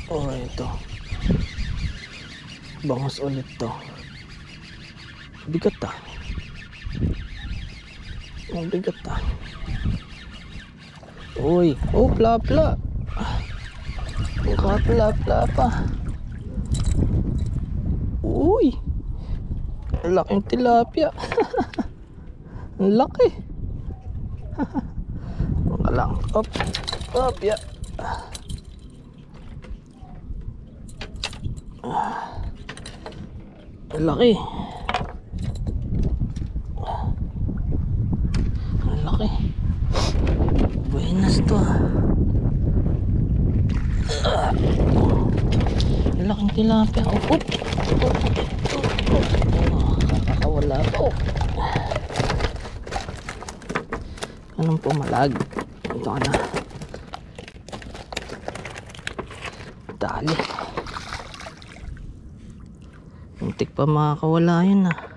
Oh, ito. Bangus ulit to. Bigat ah. Ang bigat ah. Uy, oh, pla-pla. Pla-pla pa. Uy. Ang laking tilapia. Ang laki. Ang lang. Op, ya. Ang laki. Ang laki. Buenas to ah. Ang laking tilapia. Op. Kakakawala to. Anong pumalag? Ito ka na. Dali. Muntik pa makakawala yun ah.